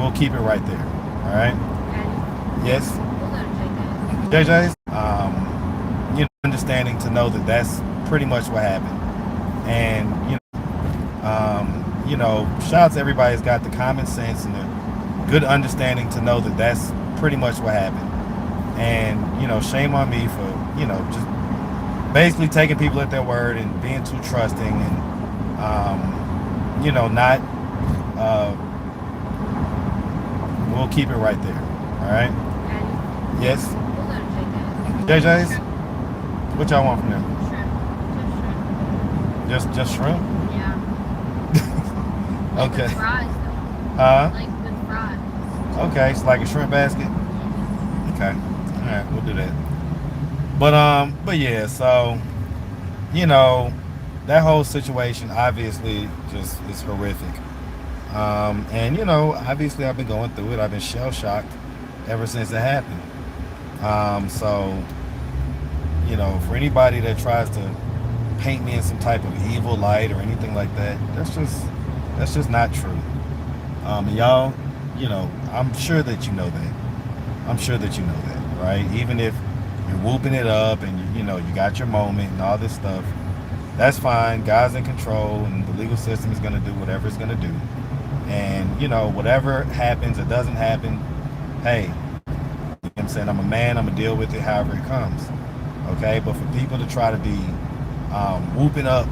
we'll keep it right there. All right. Okay. Yes. We'll go to JJ's. JJ's. Understanding to know that that's pretty much what happened, and shout out to everybody who's got the common sense and the good understanding to know that that's pretty much what happened. And shame on me for just basically taking people at their word and being too trusting and not. We'll keep it right there. All right. Okay. Yes. We'll go to JJ's. JJ's. What y'all want from them? Shrimp. Just shrimp? Yeah. Like Okay. with fries though. Huh? Like with fries. Okay, it's like a shrimp basket. Okay. All right, we'll do that. But yeah, so that whole situation obviously just is horrific. And obviously I've been going through it. I've been shell shocked ever since it happened. So for anybody that tries to paint me in some type of evil light or anything like that, that's just not true. And y'all, I'm sure that you know that. I'm sure that you know that, right? Even if you're whooping it up and you got your moment and all this stuff, that's fine. God's in control, and the legal system is going to do whatever it's going to do. And whatever happens or doesn't happen, hey, I'm saying I'm a man. I'm gonna deal with it however it comes. Okay, but for people to try to be whooping up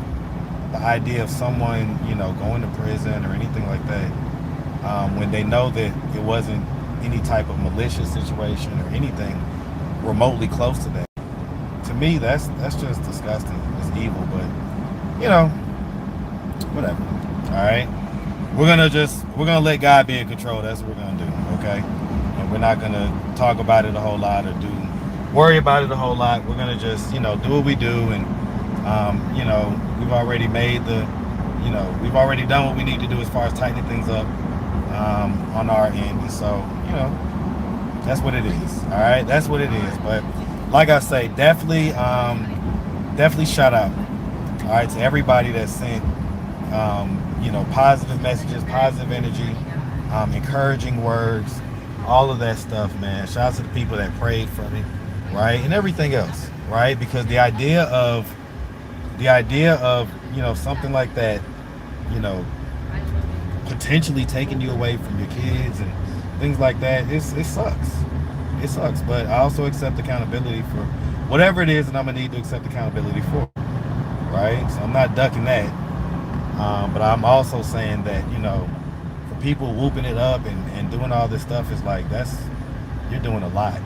the idea of someone going to prison or anything like that, when they know that it wasn't any type of malicious situation or anything remotely close to that, to me that's just disgusting. It's evil, but whatever. All right, we're gonna let God be in control. That's what we're gonna do. Okay, and we're not gonna talk about it a whole lot or worry about it a whole lot. We're gonna just do what we do, and we've already made we've already done what we need to do as far as tightening things up on our end. And so that's what it is. All right, that's what it is. But like I say, definitely shout out, all right, to everybody that sent positive messages, positive energy, encouraging words, all of that stuff, man. Shout out to the people that prayed for me, right, and everything else, right? Because the idea of something like that, potentially taking you away from your kids and things like that, it sucks. But I also accept accountability for whatever it is that I'm gonna need to accept accountability for, right? So I'm not ducking that, but I'm also saying that for people whooping it up and doing all this stuff, is like you're doing a lot.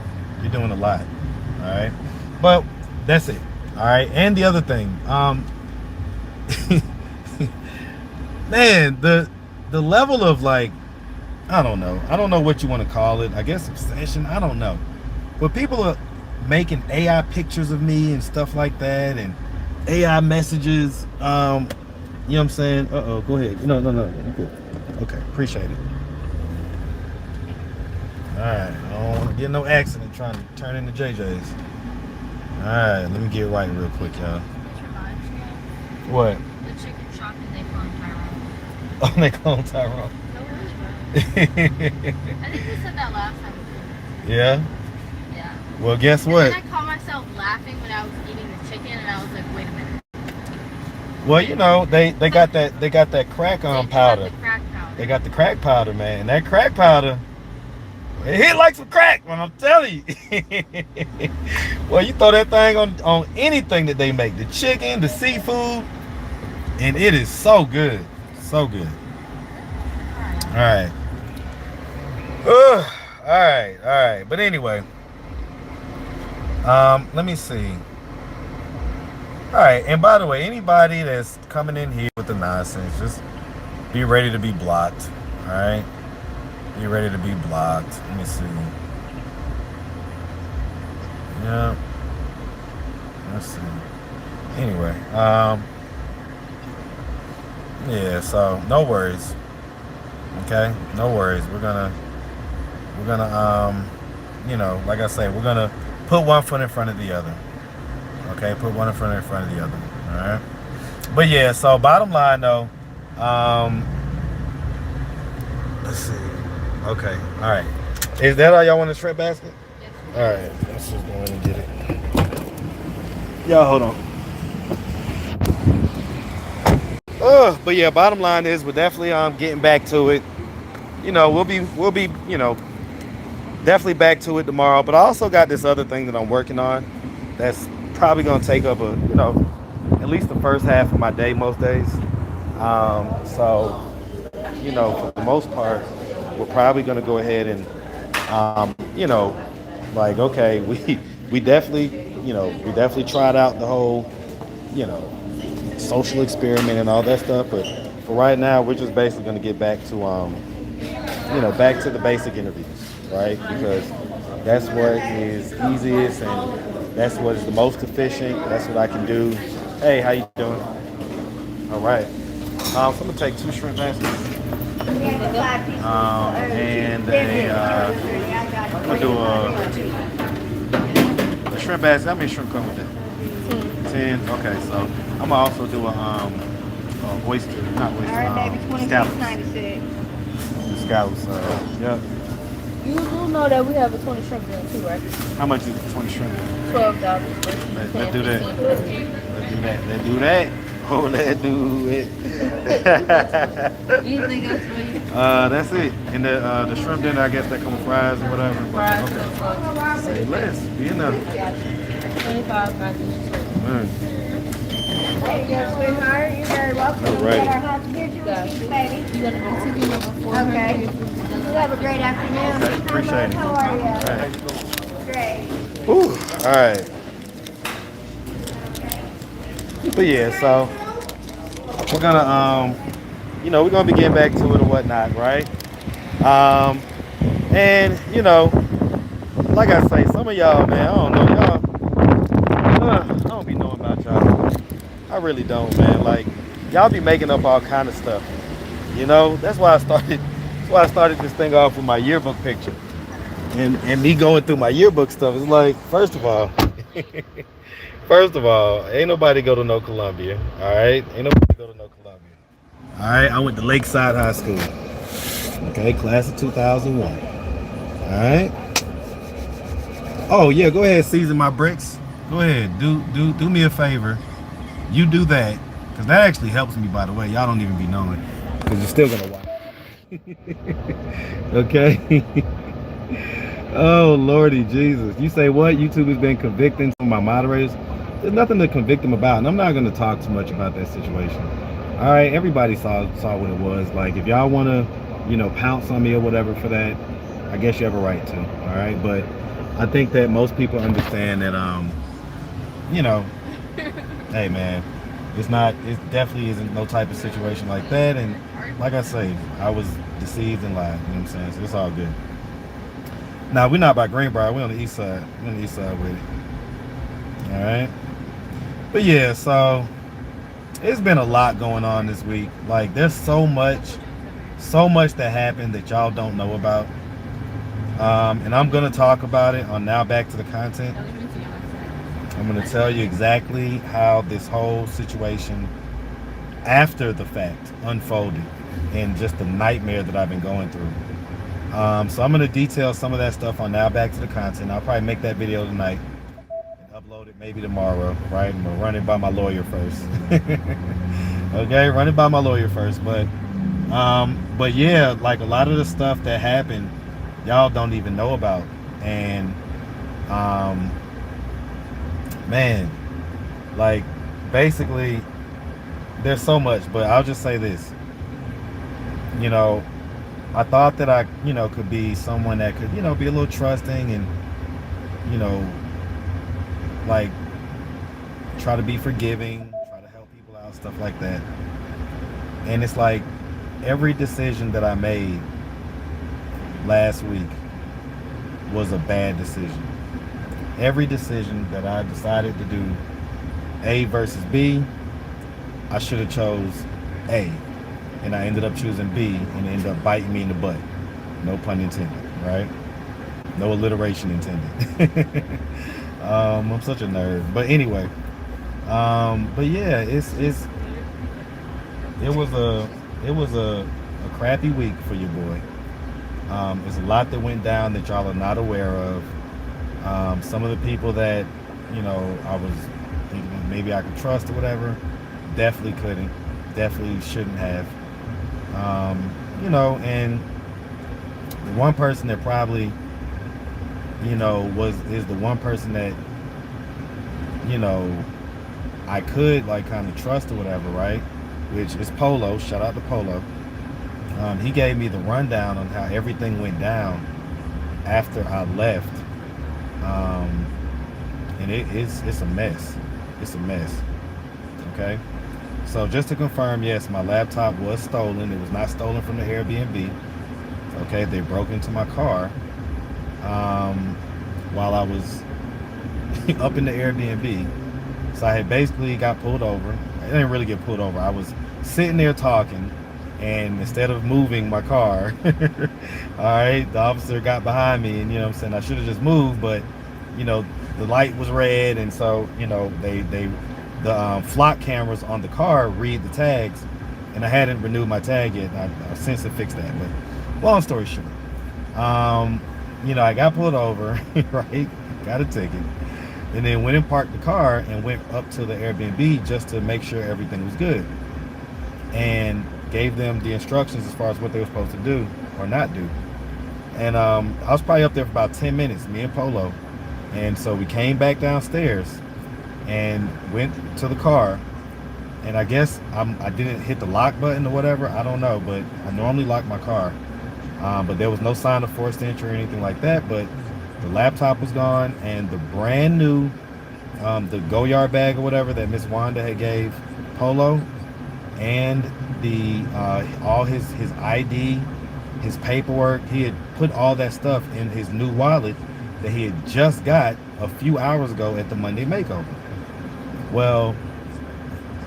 All right, but that's it. All right, and the other thing, man, the level of I don't know what you want to call it. I guess obsession. I don't know, but people are making AI pictures of me and stuff like that, and AI messages. You know what I'm saying? Go ahead. No. Cool. Okay, appreciate it. All right, I don't want to get no accident trying to turn into JJ's. All right, let me get right real quick, y'all. What? The chicken shop that they cloned Tyrone. Oh, they cloned Tyrone. No worries, bro. I think they said that last time. Yeah? Yeah. Well, guess And what? then I caught myself laughing when I was eating the chicken, and I was like, wait a minute. Well, they got that crack on powder. The crack powder. They got the crack powder, man. And that crack powder, it hit like some crack, man, I'm telling you. Well, you throw that thing on anything that they make, the chicken, the seafood, and it is so good. So good. All right. All right. But anyway, let me see. All right, and by the way, anybody that's coming in here with the nonsense, just be ready to be blocked. All right, be ready to be blocked. Let me see. Yeah. Let's see. Anyway, yeah. So no worries. Okay, no worries. We're gonna, like I say, we're gonna put one foot in front of the other. Okay, put one in front of the other. All right. But yeah, so bottom line though, let's see. Okay. All right. Is that all y'all want in the shrimp basket? All right. Let's just go ahead and get it. Y'all hold on. But yeah, bottom line is we're definitely getting back to it. You know, we'll be definitely back to it tomorrow. But I also got this other thing that I'm working on that's probably gonna take up at least the first half of my day most days. So for the most part, we're probably gonna go ahead and like okay, we definitely we definitely tried out the whole you know social experiment and all that stuff, but for right now, we're just basically gonna get back to back to the basic interviews, right? Because that's what is easiest and that's what is the most efficient. That's what I can do. Hey, how you doing? All right. So I'm gonna take 2 shrimp baskets. And I'm gonna do a shrimp basket. How many shrimp come with that? 10. Okay, so I'm gonna also do a oyster, not oyster. All right, baby, scallops. $26.96. The scallops. Yep. You do know that we have a 20 shrimp dinner too, right? How much is 20 shrimp? $12. Let's do that. Let's do that. Let's do that. Oh, let's do it. Anything else for you? That's it. And the shrimp dinner, I guess that come with fries or whatever. Fries, okay. Say less. Be enough. 25.96. There you go, sweetheart. You're very welcome. All right. Our house beer juice, baby. You got to be TV number 400. Okay. You have a great afternoon. Okay, appreciate it. How are you? All right. Great. Whew. All right. But yeah, so we're gonna we're gonna be getting back to it or whatnot, right? And like I say, some of y'all, man, I don't know, I don't be knowing about y'all. I really don't, man. Like y'all be making up all kind of stuff. That's why I started this thing off with my yearbook picture. And me going through my yearbook stuff is like, first of all, ain't nobody go to no Columbia. All right, ain't nobody go to no Columbia. All right, I went to Lakeside High School. Okay, class of 2001. All right. Oh yeah, go ahead, season my bricks. Go ahead, do me a favor. You do that, cause that actually helps me. By the way, y'all don't even be knowing, cause you're still gonna watch. Okay. Oh Lordy Jesus! You say what? YouTube has been convicting some of my moderators. There's nothing to convict them about, and I'm not going to talk too much about that situation. All right, everybody saw what it was. Like, if y'all want to, pounce on me or whatever for that, I guess you have a right to. All right, but I think that most people understand that, hey man, it definitely isn't no type of situation like that. And like I say, I was deceived and lied. You know what I'm saying? So it's all good. Now we're not by Greenbrier. We're on the east side. We're on the east side with it. All right. But yeah, so it's been a lot going on this week. Like there's so much that happened that y'all don't know about. And I'm gonna talk about it on Now Back to the Content. I'm gonna tell you exactly how this whole situation after the fact unfolded and just the nightmare that I've been going through. So I'm gonna detail some of that stuff on Now Back to the Content. I'll probably make that video tonight. Upload it maybe tomorrow, right? I'm gonna run it by my lawyer first. Okay, run it by my lawyer first. But yeah, like a lot of the stuff that happened, y'all don't even know about. And man, like basically there's so much, but I'll just say this. I thought that I, could be someone that could, be a little trusting and, like try to be forgiving, try to help people out, stuff like that. And it's like every decision that I made last week was a bad decision. Every decision that I decided to do A versus B, I should have chose A. And I ended up choosing B and it ended up biting me in the butt. No pun intended, right? No alliteration intended. I'm such a nerd. But anyway, but yeah, it was a crappy week for your boy. There's a lot that went down that y'all are not aware of. Some of the people that, you know, I was thinking maybe I could trust or whatever, definitely couldn't, definitely shouldn't have. You know, and the one person that probably, you know, is the one person that, you know, I could like kind of trust or whatever, right? Which is Polo. Shout out to Polo. He gave me the rundown on how everything went down after I left. And it's a mess. It's a mess. Okay. So just to confirm, yes, my laptop was stolen. It was not stolen from the Airbnb. Okay, they broke into my car while I was up in the Airbnb. So I had basically got pulled over. I didn't really get pulled over. I was sitting there talking, and instead of moving my car, all right, the officer got behind me, and you know what I'm saying, I should have just moved, but you know, the light was red, and so, you know, the flock cameras on the car read the tags, and I hadn't renewed my tag yet. I've since fixed that, but long story short, you know, I got pulled over, right, got a ticket, and then went and parked the car and went up to the Airbnb just to make sure everything was good, and gave them the instructions as far as what they were supposed to do or not do. And I was probably up there for about 10 minutes, me and Polo. And so we came back downstairs and went to the car. And I guess I didn't hit the lock button or whatever. I don't know, but I normally lock my car. But there was no sign of forced entry or anything like that. But the laptop was gone, and the brand new, the Goyard bag or whatever that Miss Wanda had gave Polo, and the all his ID, his paperwork, he had put all that stuff in his new wallet that he had just got a few hours ago at the Monday makeover. Well,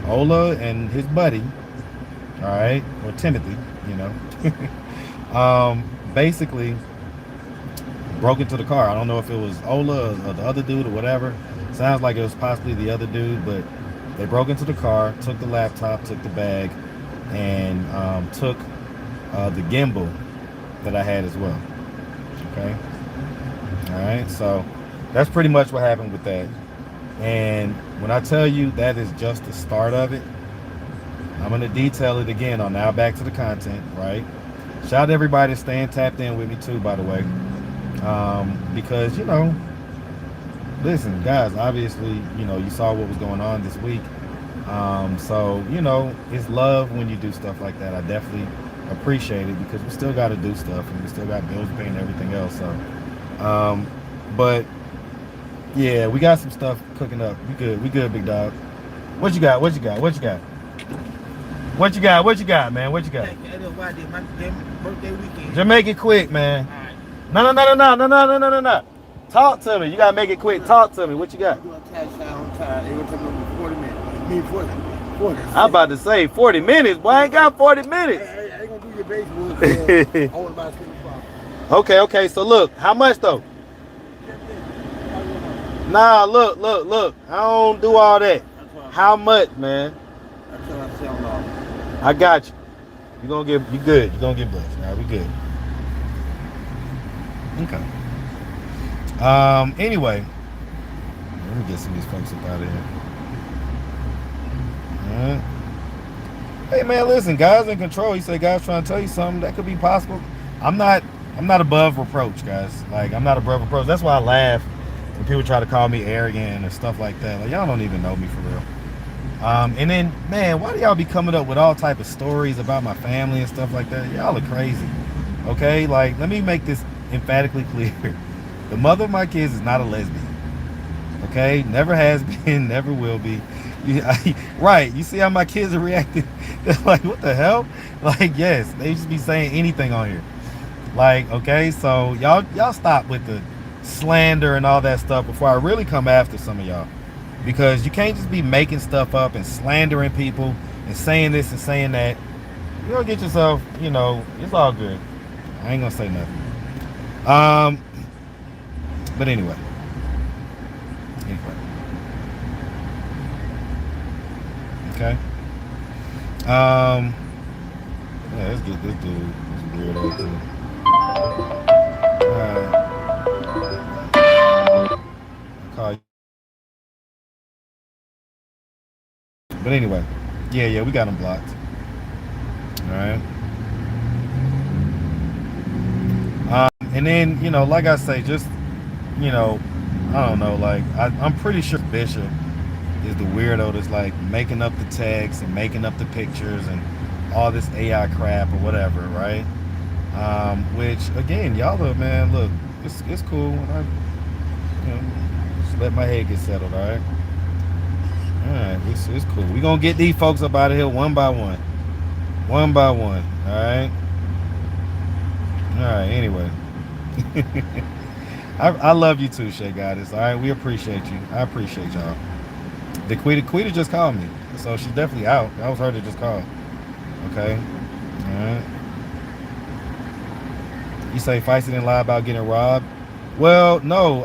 Ola and his buddy, all right, or Timothy, you know, basically broke into the car. I don't know if it was Ola or the other dude or whatever. Sounds like it was possibly the other dude, but they broke into the car, took the laptop, took the bag, and took the gimbal that I had as well. Okay. All right. So that's pretty much what happened with that. And when I tell you that is just the start of it, I'm going to detail it again on Now Back to the Content, right? Shout out to everybody staying tapped in with me too, by the way. Because, you know, listen, guys, obviously, you know, you saw what was going on this week. So, you know, it's love when you do stuff like that. I definitely appreciate it because we still got to do stuff and we still got bills to pay and everything else. So, but yeah, we got some stuff cooking up. We good, big dog. What you got? What you got? What you got? What you got? What you got, man? What you got? My birthday weekend. Just make it quick, man. No. Talk to me. You gotta make it quick. Talk to me. What you got? I'm doing cash out on time. It will take me 40 minutes. Me 40. I'm about to say 40 minutes. Boy, I ain't got 40 minutes. I ain't gonna do your baseball. I want about 25. Okay. So look, how much though? Nah, look. I don't do all that. How much, man? That's what I sound off. I got you. You good. You're gonna get blessed. All right, we good. Okay. Anyway, let me get some of these folks up out of here. All right. Hey man, listen, God's in control. He said God's trying to tell you something that could be possible. I'm not above reproach, guys. Like, I'm not above reproach. That's why I laugh when people try to call me arrogant and stuff like that. Like, y'all don't even know me for real. And then, man, why do y'all be coming up with all type of stories about my family and stuff like that? Y'all are crazy. Okay, like, let me make this emphatically clear. The mother of my kids is not a lesbian. Okay, never has been, never will be. Right? You see how my kids are reacting? They're like, what the hell? Like, yes, they just be saying anything on here. Like, okay, so y'all stop with the slander and all that stuff before I really come after some of y'all, because you can't just be making stuff up and slandering people and saying this and saying that. You don't get yourself, you know, it's all good. I ain't gonna say nothing. But anyway. Okay. Yeah, let's get this dude. This weirdo too. Call you. But anyway, yeah, we got them blocked. All right. And then, you know, like I say, just, you know, I don't know, like, I'm pretty sure Bishop is the weirdo that's like making up the text and making up the pictures and all this AI crap or whatever, right? Which, again, y'all are, man, look, it's cool when I, you know, just let my head get settled, all right? All right, it's cool. We're going to get these folks up out of here one by one. One by one, all right? All right, anyway. I love you too, Shay Goddess. All right, we appreciate you. I appreciate y'all. The Quita just called me, so she's definitely out. That was her that just called. Okay. All right. You say Feisty didn't lie about getting robbed? Well, no.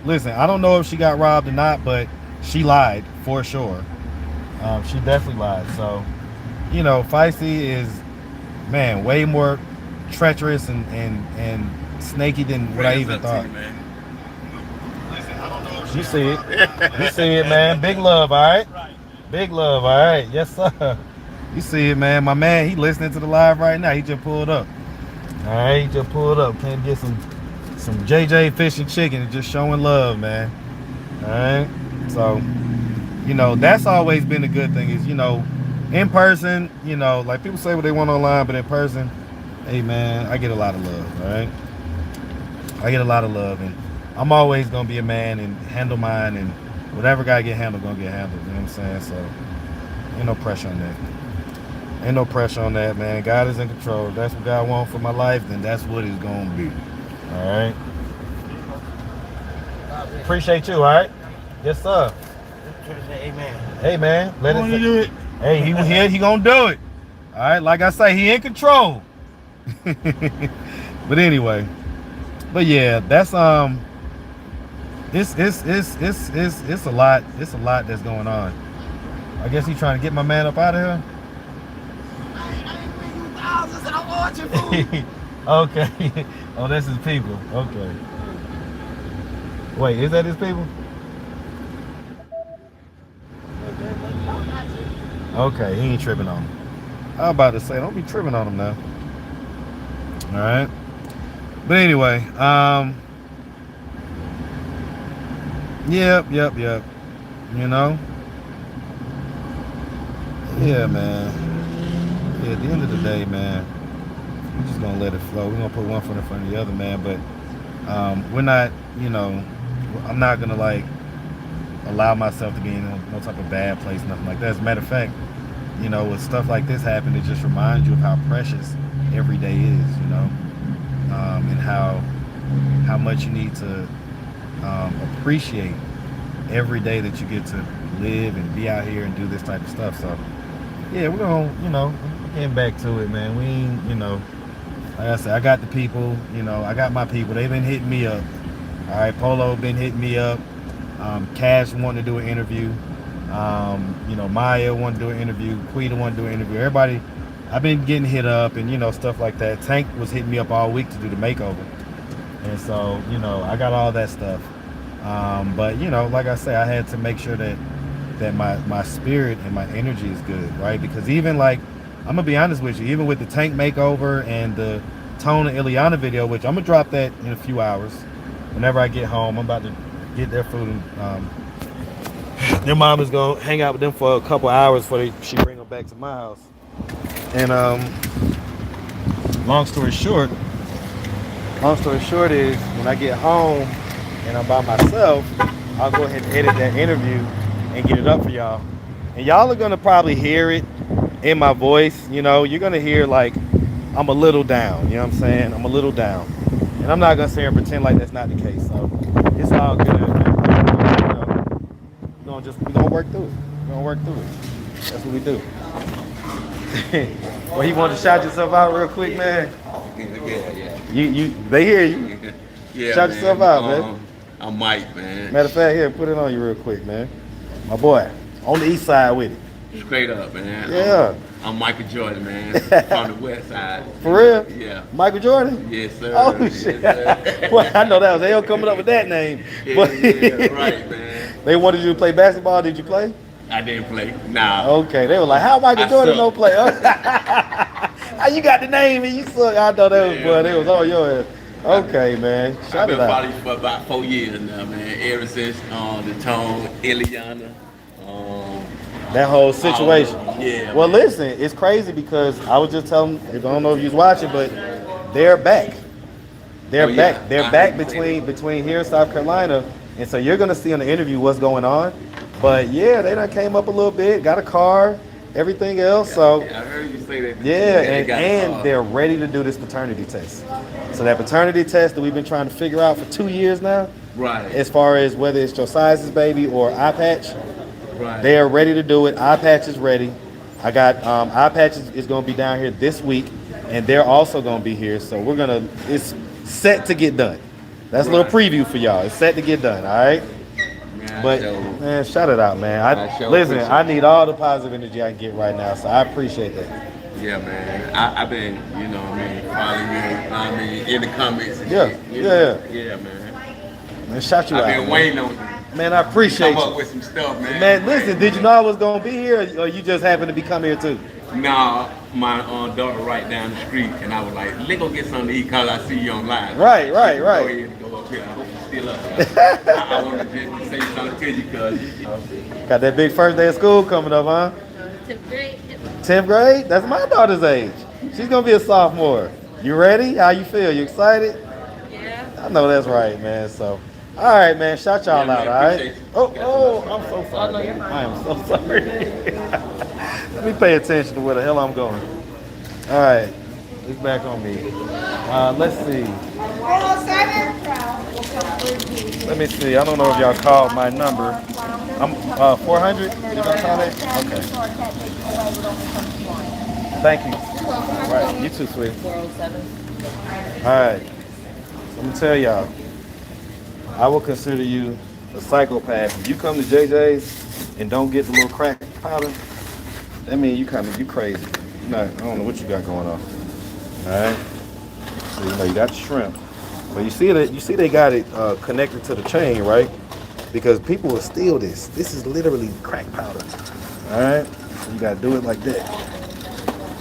Listen. I don't know if she got robbed or not, but she lied for sure. She definitely lied. So, you know, Feisty is, man, way more treacherous and snaky than what I even thought. You see it. You see it, man. Big love, all right? Big love, all right? Yes, sir. You see it, man. My man, he listening to the live right now. He just pulled up. All right, he just pulled up. Can't get some JJ fish and chicken and just showing love, man. All right? So, you know, that's always been a good thing is, you know, in person, you know, like people say what they want online, but in person, hey, man, I get a lot of love, all right? I get a lot of love, and I'm always going to be a man and handle mine, and whatever got to get handled, going to get handled, you know what I'm saying? So, ain't no pressure on that. Ain't no pressure on that, man. God is in control. If that's what God wants for my life, then that's what it's going to be, all right? Appreciate you, all right? Yes, sir. Amen. Hey, man. Let Let it do it. Hey, he here. He going to do it. All right? Like I say, he in control. But anyway. But yeah, that's it's a lot. It's a lot that's going on. I guess he's trying to get my man up out of here. Okay. Oh, that's his people. Okay. Wait, is that his people? Okay, he ain't tripping on him. I was about to say, don't be tripping on him now. All right. But anyway, yep. You know? Yeah, man. Yeah, at the end of the day, man, we're just gonna let it flow. We're gonna put one foot in front of the other, man. But we're not, you know, I'm not gonna like allow myself to be in no type of bad place, nothing like that. As a matter of fact, you know, with stuff like this happen, it just reminds you of how precious every day is, you know, and how much you need to appreciate every day that you get to live and be out here and do this type of stuff. So, yeah, we're gonna, you know, getting back to it, man. We ain't, you know, like I said, I got the people, you know, I got my people. They've been hitting me up. All right, Polo been hitting me up. Cash wanted to do an interview. You know, Maya wanted to do an interview. Quita wanted to do an interview. Everybody, I've been getting hit up and, you know, stuff like that. Tank was hitting me up all week to do the makeover. And so, you know, I got all that stuff. But, you know, like I say, I had to make sure that my spirit and my energy is good, right? Because even like, I'm going to be honest with you, even with the Tank makeover and the Tone and Ileana video, which I'm going to drop that in a few hours. Whenever I get home, I'm about to get their food. And, their mom is going to hang out with them for a couple hours before she bring them back to my house. And long story short is when I get home and I'm by myself, I'll go ahead and edit that interview and get it up for y'all. And y'all are going to probably hear it in my voice. You know, you're going to hear like I'm a little down. You know what I'm saying? I'm a little down. And I'm not going to sit here and pretend like that's not the case. So it's all good. We're gonna work through it. We're gonna work through it. That's what we do. Well, you want to shout yourself out real quick, man? Yeah. They hear you. Yeah, Shout man. yourself out, man. I'm Mike, man. Matter of fact, here, put it on you real quick, man. My boy, on the east side with it. Straight up, man. Yeah. I'm Michael Jordan, man, from the West Side. For real? Yeah. Michael Jordan? Yes, sir. Oh Yes, shit! sir. Well, I know that was they coming up with that name. But Yeah, right, man. they wanted you to play basketball. Did you play? I didn't play. Nah. Okay, they were like, "How Michael I Jordan suck. don't play?" How you got the name and you suck? I know that was, Yeah, but it man. was on your ass. Okay, man. I've Shout been it out. following you for about 4 years now, man. Ever since the Tone, Ileana, That whole situation. Yeah. Well, man. listen, it's crazy because I was just telling. I don't know if you was watching, but they're back. They're Oh, yeah. back. They're I back heard between here in South Carolina, and so you're gonna see in the interview what's going on. But yeah, they done came up a little bit, got a car, everything else. So Yeah, I heard you say that. yeah, they got and they're ready to do this paternity test. So that paternity test that we've been trying to figure out for 2 years now, right. as far as whether it's Josiah's baby or eye patch, Right. they are ready to do it. Eye patch is ready. I got eye patch is going to be down here this week, and they're also going to be here. So it's set to get done. That's a little preview for y'all. It's set to get done. All right. Man, But man, shout it out, man. Listen, I need all the positive energy I can get right now, so I appreciate that. Yeah, man. I've been, you know what I mean, following you, I mean, in the comments and Yeah, shit. you know? yeah. Yeah, man. Man, shout you I've out. been Man. waiting on you. Man, I appreciate Come up you. with some stuff, man. Man, listen, did you know I was gonna be here, or you just happened to be coming here too? Nah, my daughter right down the street, and I was like, let's go get something to eat because I see you online. Right. Go ahead and go up here. I hope you're still up. I wanted to just say something to you because Got that big first day of school coming up, huh? To great. 10th grade? That's my daughter's age. She's gonna be a sophomore. You ready? How you feel? You excited? Yeah. I know that's right, man. So, all right, man. Shout y'all Yeah, out, man, all right? appreciate you. Oh, I'm so sorry. I am so sorry. Let me pay attention to where the hell I'm going. All right, it's back on me. Let's see. Let me see. I don't know if y'all called my number. I'm 400. Did y'all call that? Okay. Thank you. All right, you too, sweet. 407. All right. Let me tell y'all. I will consider you a psychopath. If you come to JJ's and don't get the little crack powder, that means you crazy. I don't know what you got going on. All right. So you got shrimp, but you see they got it connected to the chain, right? Because people will steal this. This is literally crack powder. All right. So you gotta do it like that.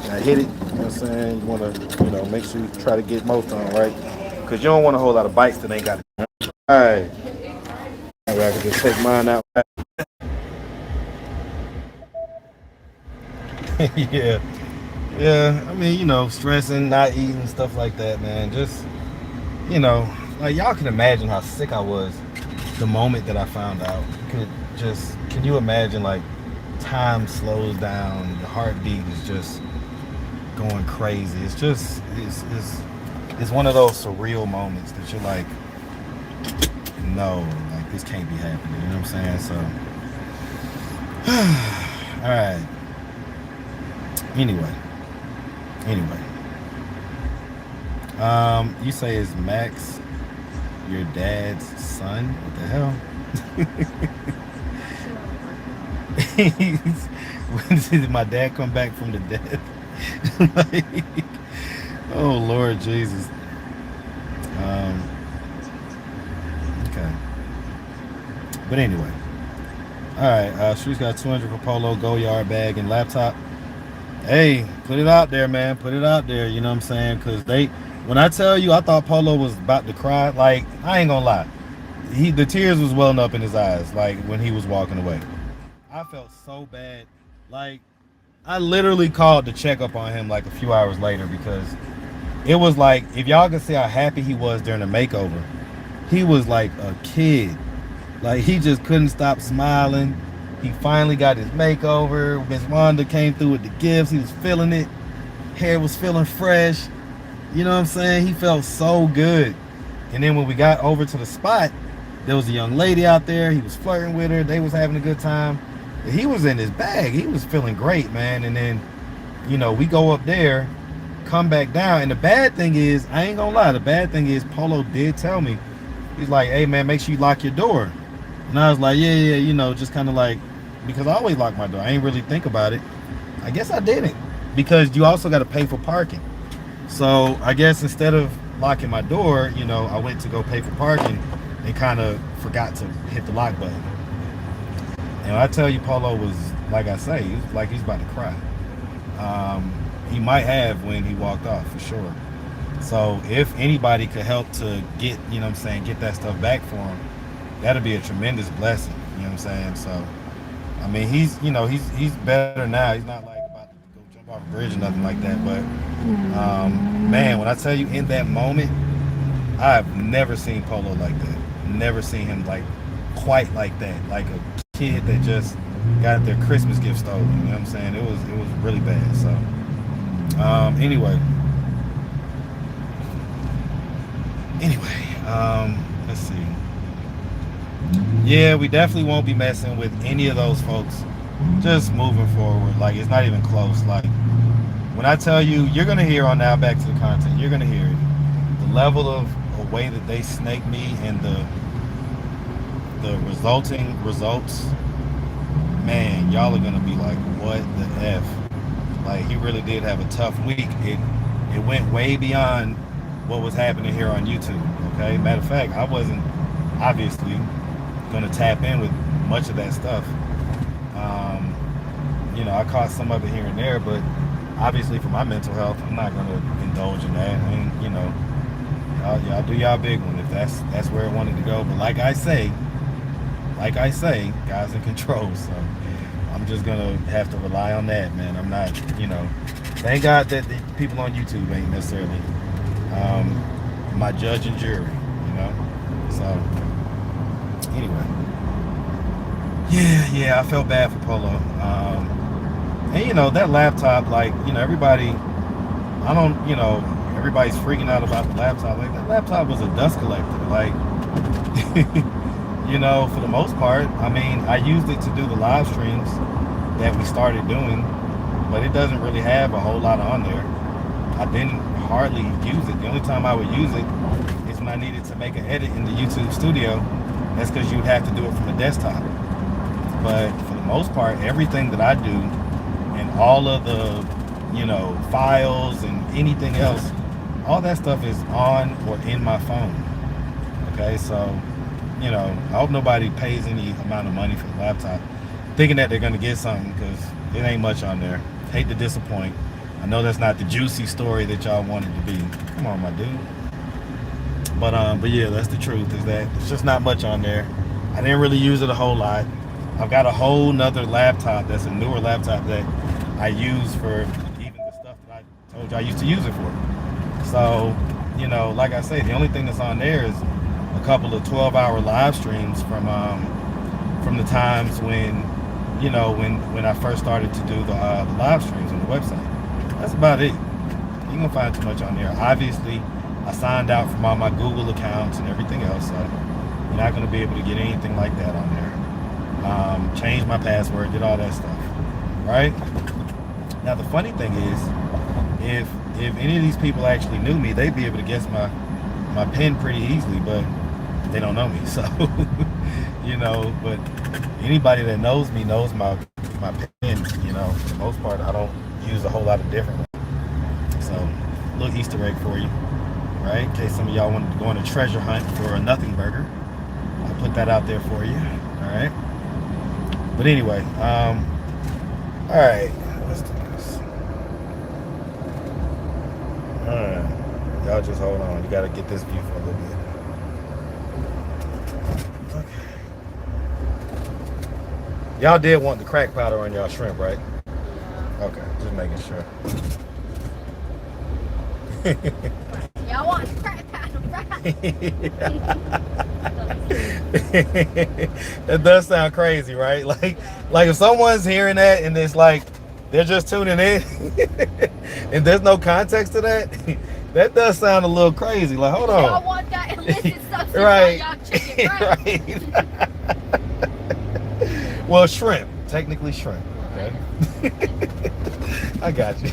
You gotta hit it. You know what I'm saying? You wanna, make sure you try to get most on, right? Because you don't want a whole lot of bites that ain't got it. All right. I can just take mine out. Yeah. I mean, stressing, not eating, stuff like that, man. Just, like y'all can imagine how sick I was the moment that I found out. Can you imagine, like, time slows down, your heartbeat is just going crazy. It's just, it's one of those surreal moments that you're like, no, like this can't be happening. You know what I'm saying? So, all right. Anyway, you say is Max your dad's son? What the hell? When did my dad come back from the dead? Like, oh Lord Jesus. Okay. But anyway. Alright, Street's got 200 for polo, go yard bag, and laptop. Hey, put it out there, man. Put it out there, you know what I'm saying? Because when I tell you I thought Polo was about to cry, like, I ain't gonna lie. The tears was welling up in his eyes, like, when he was walking away. I felt so bad. Like, I literally called to check up on him like a few hours later because it was like, if y'all could see how happy he was during the makeover, he was like a kid. Like, he just couldn't stop smiling. He finally got his makeover. Miss Wanda came through with the gifts. He was feeling it. Hair was feeling fresh. You know what I'm saying? He felt so good. And then when we got over to the spot, there was a young lady out there. He was flirting with her. They was having a good time. He was in his bag. He was feeling great, man. And then, we go up there, come back down. And the bad thing is, I ain't gonna lie, the bad thing is Polo did tell me. He's like, hey, man, make sure you lock your door. And I was like, yeah, just kind of like, because I always lock my door. I ain't really think about it. I guess I didn't. because you also got to pay for parking. So I guess instead of locking my door, you know, I went to go pay for parking and kind of forgot to hit the lock button. And I tell you, Polo was, like I say, he was like he's about to cry. He might have when he walked off, for sure. So if anybody could help to get, you know what I'm saying, get that stuff back for him, that'd be a tremendous blessing. You know what I'm saying? So, I mean, he's, you know, he's better now. He's not like about to go jump off a bridge or nothing like that. But, man, when I tell you in that moment, I've never seen Polo like that. Never seen him like quite like that. Like a kid that just got their Christmas gift stolen. You know what I'm saying? It was really bad. So, anyway, let's see. Yeah, we definitely won't be messing with any of those folks just moving forward. Like, it's not even close. Like, when I tell you, you're gonna hear on Now Back to the Content, you're gonna hear it. The level of a way that they snake me and the resulting results, man, y'all are gonna be like, what the F? Like, he really did have a tough week. It went way beyond what was happening here on YouTube. Okay, matter of fact, I wasn't obviously gonna tap in with much of that stuff. You know, I caught some of it here and there, but obviously for my mental health, I'm not gonna indulge in that. I mean, you know, y'all do y'all big one if that's where it wanted to go. But like I say, God's in control, so I'm just gonna have to rely on that, man. I'm not, you know, thank God that the people on YouTube ain't necessarily my judge and jury, you know. So anyway, yeah, I felt bad for Polo. And you know, that laptop, like, you know, everybody's freaking out about the laptop. Like, that laptop was a dust collector. Like, you know, for the most part, I mean, I used it to do the live streams that we started doing, but it doesn't really have a whole lot on there. I didn't hardly use it. The only time I would use it is when I needed to make an edit in the YouTube studio. That's because you'd have to do it from a desktop. But for the most part, everything that I do and all of the, you know, files and anything else, all that stuff is on or in my phone. Okay, so, you know, I hope nobody pays any amount of money for the laptop thinking that they're going to get something, because it ain't much on there. Hate to disappoint. I know that's not the juicy story that y'all wanted to be. Come on, my dude. But yeah, that's the truth, is that there's just not much on there. I didn't really use it a whole lot. I've got a whole nother laptop that's a newer laptop that I use for even the stuff that I told you I used to use it for. So, you know, like I say, the only thing that's on there is a couple of 12-hour live streams from the times when, you know, when I first started to do the live streams on the website. That's about it. You ain't gonna find too much on there. Obviously, I signed out from all my Google accounts and everything else, so you're not gonna be able to get anything like that on there. Changed my password, did all that stuff, right? Now the funny thing is, if any of these people actually knew me, they'd be able to guess my PIN pretty easily, but they don't know me, so you know. But anybody that knows me knows my PIN. You know, for the most part, I don't use a whole lot of different ones. So, little Easter egg for you, right? In case some of y'all wanted to go on a treasure hunt for a nothing burger, I'll put that out there for you. All right. But anyway, all right. Let's do this. All right, y'all just hold on. You gotta get this view for a little bit. Okay. Y'all did want the crack powder on y'all shrimp, right? Okay, just making sure. Y'all want crack powder, right? That does sound crazy, right? Like if someone's hearing that and it's like they're just tuning in and there's no context to that, that does sound a little crazy. Like, hold on. Y'all want that illicit substance Right. on y'all chicken, right? Right. Well, shrimp. Technically shrimp. Okay. I got you.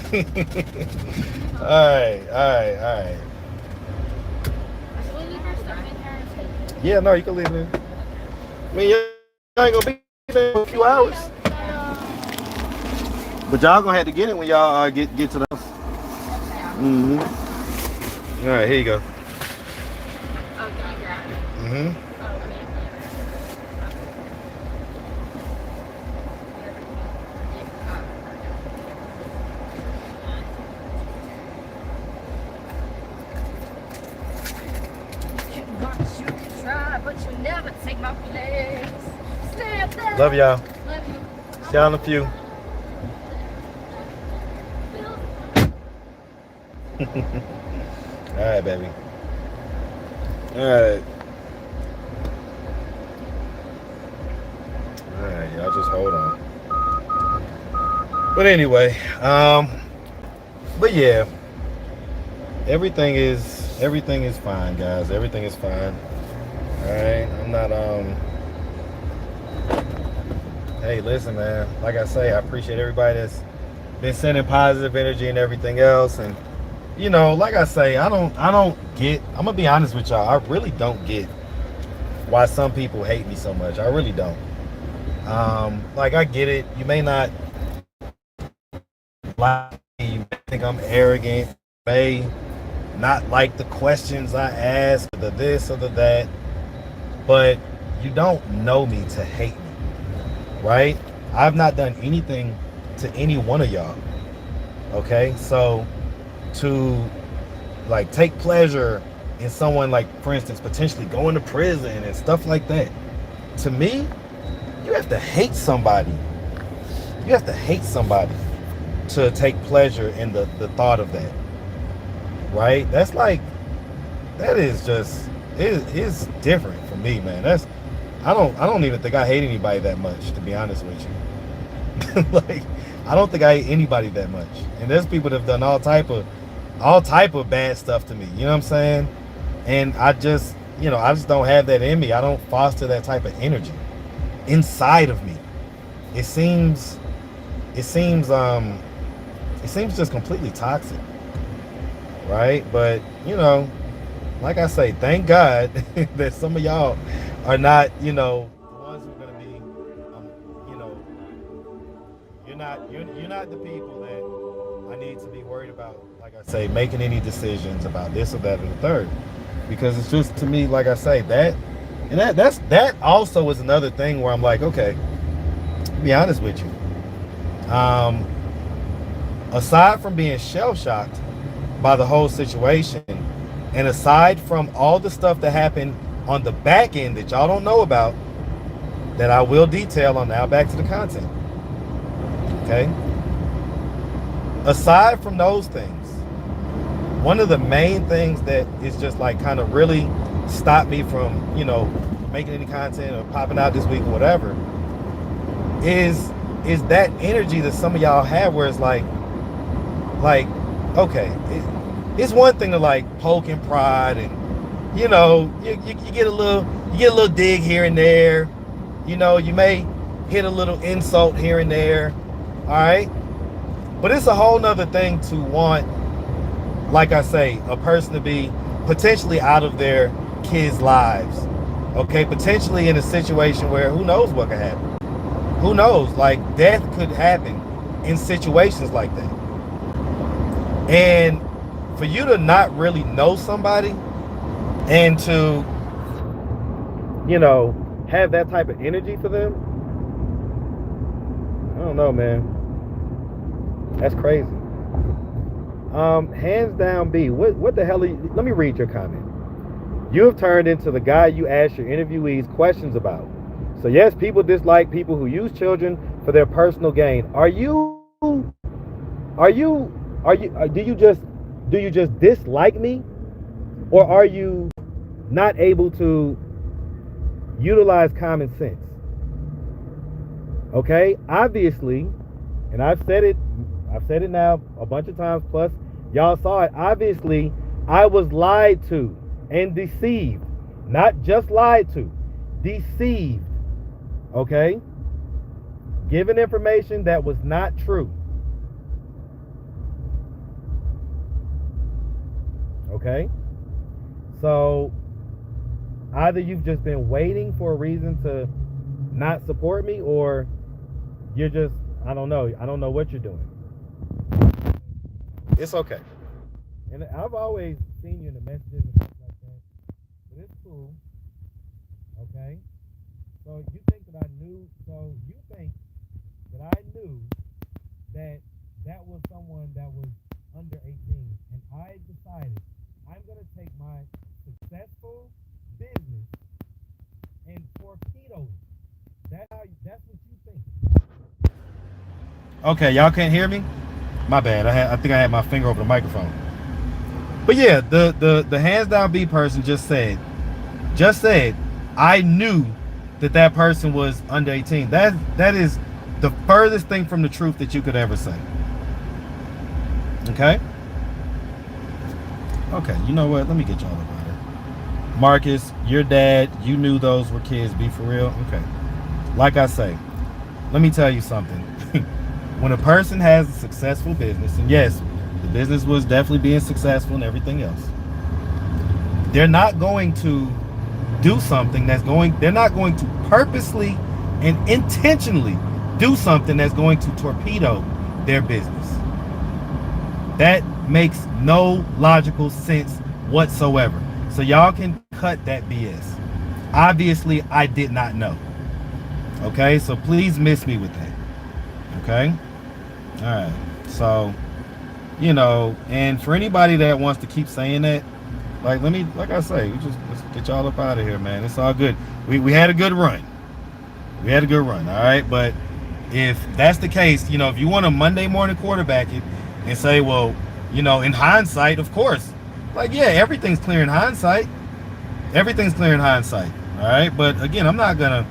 All right. Will you leave your stuff in here? Yeah, no, you can leave it. I mean, you ain't gonna be there for a few hours. But y'all gonna have to get it when y'all get to the house. Mm-hmm. All right, here you go. Oh, can I grab it? Mm-hmm. You can try, but you never take my place. Stand there. Love y'all. Love you. See y'all in a few. All right, baby. All right. All right, y'all just hold on. But anyway, but yeah, everything is fine, guys. Everything is fine. All right, I'm not Hey, listen, man. Like I say, I appreciate everybody that's been sending positive energy and everything else, and you know, like I say, I don't get, I'm gonna be honest with y'all, I really don't get why some people hate me so much. I really don't. Like, I get it. You may not like me, you may think I'm arrogant, you may not like the questions I ask, or the this or the that, but you don't know me to hate me, right? I've not done anything to any one of y'all, okay? So to like take pleasure in someone, like for instance potentially going to prison and stuff like that, to me, you have to hate somebody. You have to hate somebody to take pleasure in the thought of that, right? That's like, that is just, it's different for me, man. That's, I don't even think I hate anybody that much, to be honest with you. Like, I don't think I hate anybody that much, and there's people that have done all type of bad stuff to me, you know what I'm saying? And I just, you know, I just don't have that in me. I don't foster that type of energy inside of me. It seems just completely toxic, right? But you know, like I say, thank God that some of y'all are not, you know, the ones who are gonna be, you know, you're not the people that I need to be worried about, like I say, making any decisions about this or that or the third, because it's just, to me, like I say, that also is another thing where I'm like, okay, to be honest with you, aside from being shell-shocked by the whole situation, and aside from all the stuff that happened on the back end that y'all don't know about, that I will detail on now, back to the content, okay? Aside from those things, one of the main things that is just like kind of really stopped me from, you know, making any content or popping out this week or whatever, is that energy that some of y'all have, where it's like okay, it's one thing to like poke and prod, and you know, you get a little dig here and there, you know, you may hit a little insult here and there, all right? But it's a whole nother thing to want, like I say, a person to be potentially out of their kids' lives, okay? Potentially in a situation where who knows what could happen. Who knows? Like, death could happen in situations like that. And for you to not really know somebody and to, you know, have that type of energy for them, I don't know, man. That's crazy. Hands down B, what the hell are you, let me read your comment. You have turned into the guy you ask your interviewees questions about. So yes, people dislike people who use children for their personal gain. Do you just dislike me? Or are you not able to utilize common sense? Okay, obviously, and I've said it now a bunch of times, plus y'all saw it. Obviously, I was lied to and deceived. Not just lied to, deceived. Okay? Given information that was not true. Okay? So, either you've just been waiting for a reason to not support me, or you're just I don't know. I don't know what you're doing. It's okay. And I've always seen you in the messages and stuff like that. But it's cool. Okay? So you think that I knew, so you think that I knew that that was someone that was under 18. And I decided I'm going to take my successful business and torpedo it. That's what you think. Okay, y'all can't hear me? My bad. I think I had my finger over the microphone. But yeah, the hands down B person just said, I knew that person was under 18. That is the furthest thing from the truth that you could ever say. Okay? Okay, you know what? Let me get y'all up out of here. Marcus, your dad, you knew those were kids. Be for real? Okay. Like I say, let me tell you something. When a person has a successful business, and yes, the business was definitely being successful and everything else, they're not going to do something they're not going to purposely and intentionally do something that's going to torpedo their business. That makes no logical sense whatsoever. So y'all can cut that BS. Obviously, I did not know. Okay, so please miss me with that. Okay? All right. So, and for anybody that wants to keep saying that, like I say, let's get y'all up out of here, man. It's all good. We had a good run. All right. But if that's the case, if you want to Monday morning quarterback it and say, well, in hindsight, of course, like, yeah, everything's clear in hindsight. All right. But again, I'm not gonna,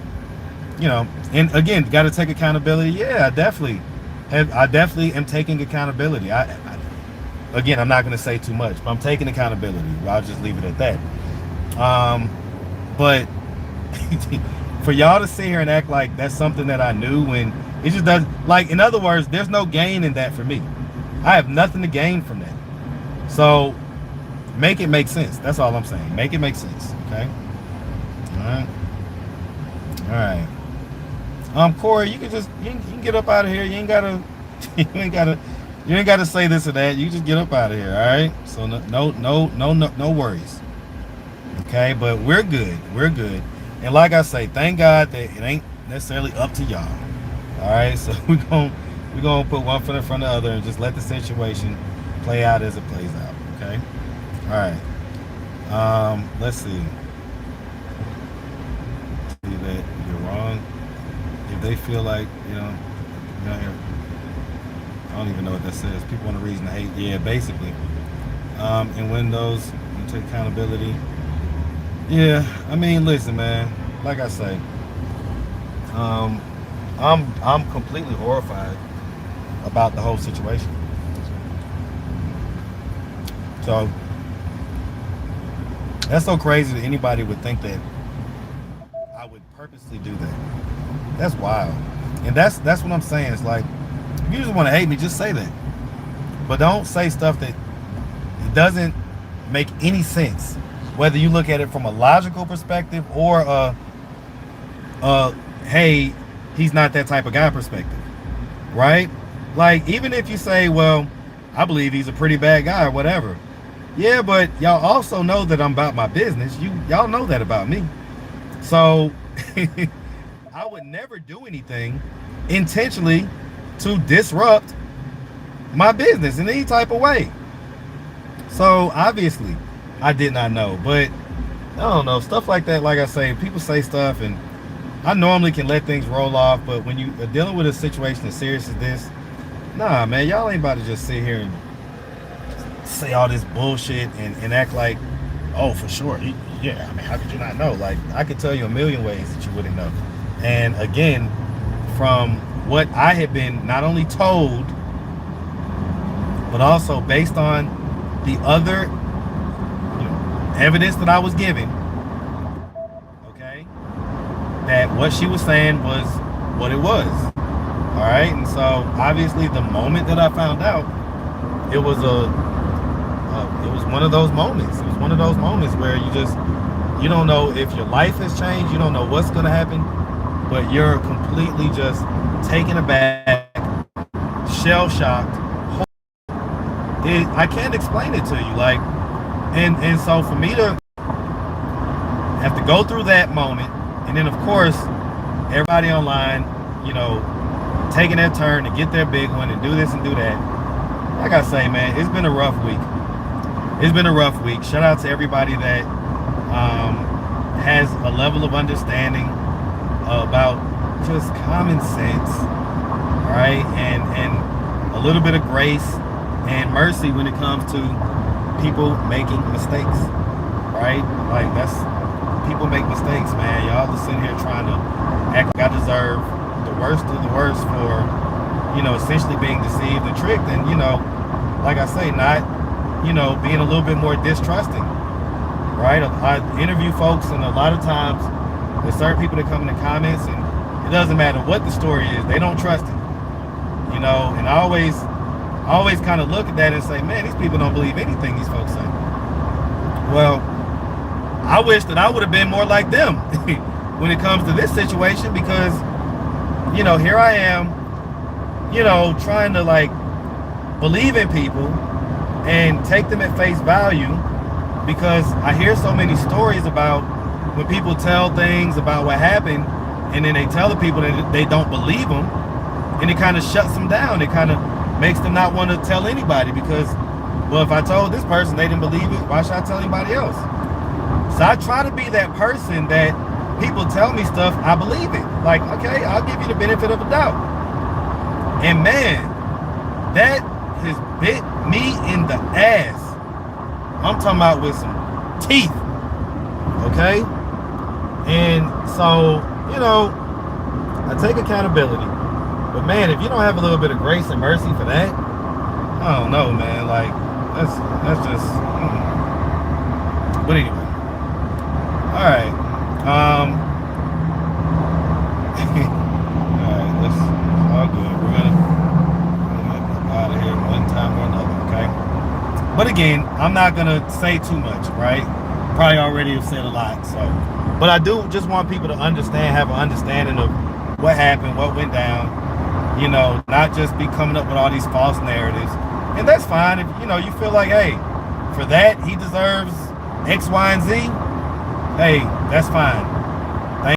and again, got to take accountability. Yeah, I definitely am taking accountability. Again, I'm not going to say too much, but I'm taking accountability. I'll just leave it at that. But for y'all to sit here and act like that's something that I knew when it just doesn't, like, in other words, there's no gain in that for me. I have nothing to gain from that. So make it make sense. That's all I'm saying. Make it make sense. Okay. All right. Corey, you can get up out of here. You ain't gotta say this or that. You just get up out of here, all right? So no worries. Okay, but we're good. And like I say, thank God that it ain't necessarily up to y'all. All right, so we're gonna put one foot in front of the other and just let the situation play out as it plays out. Okay. All right. Let's see. See that you're wrong. If they feel like I don't even know what that says. People want a reason to hate. Yeah, basically. In Windows, you take accountability. Yeah, I mean, listen, man. Like I say, I'm completely horrified about the whole situation. So that's so crazy that anybody would think that I would purposely do that. That's wild. And that's what I'm saying. It's like, if you just want to hate me, just say that. But don't say stuff that it doesn't make any sense. Whether you look at it from a logical perspective or hey, he's not that type of guy perspective. Right? Like, even if you say, well, I believe he's a pretty bad guy or whatever. Yeah, but y'all also know that I'm about my business. Y'all know that about me. So I would never do anything intentionally to disrupt my business in any type of way. So obviously I did not know, but I don't know, stuff like that. Like I say, people say stuff and I normally can let things roll off, but when you are dealing with a situation as serious as this, nah, man, y'all ain't about to just sit here and say all this bullshit and act like, oh, for sure. Yeah, I mean, how could you not know? Like, I could tell you a million ways that you wouldn't know. And again, from what I had been not only told, but also based on the other evidence that I was given, okay, that what she was saying was what it was. All right, and so obviously the moment that I found out, it was one of those moments. It was one of those moments where you don't know if your life has changed, you don't know what's gonna happen, but you're completely just taken aback shell shocked. I can't explain it to you. Like, and so for me to have to go through that moment, and then of course everybody online, you know, taking their turn to get their big one and do this and do that. Like I say, man, it's been a rough week. It's been a rough week. Shout out to everybody that has a level of understanding about just common sense, right? And a little bit of grace and mercy when it comes to people making mistakes, right? Like, that's, people make mistakes, man. Y'all just sitting here trying to act like I deserve the worst of the worst for, you know, essentially being deceived and tricked, and, you know, like I say, not, you know, being a little bit more distrusting, right? I interview folks, and a lot of times there's certain people that come in the comments, and it doesn't matter what the story is, they don't trust it, you know. And I always kind of look at that and say, man, these people don't believe anything these folks say. Well, I wish that I would have been more like them when it comes to this situation, because, you know, here I am, you know, trying to like believe in people and take them at face value, because I hear so many stories about when people tell things about what happened, and then they tell the people that they don't believe them, and it kind of shuts them down. It kind of makes them not want to tell anybody, because, well, if I told this person they didn't believe it, why should I tell anybody else? So I try to be that person that people tell me stuff, I believe it. Like, okay, I'll give you the benefit of the doubt. And man, that has bit me in the ass. I'm talking about with some teeth, okay? And so, you know, I take accountability. But man, if you don't have a little bit of grace and mercy for that, I don't know, man. Like, that's just. But anyway, all right. All right, that's all good. We're gonna get out of here one time or another, okay? But again, I'm not gonna say too much, right? Probably already have said a lot, so. But I do just want people to understand, have an understanding of what happened, what went down. You know, not just be coming up with all these false narratives. And that's fine if, you know, you feel like, hey, for that he deserves X, Y, and Z. Hey, that's fine.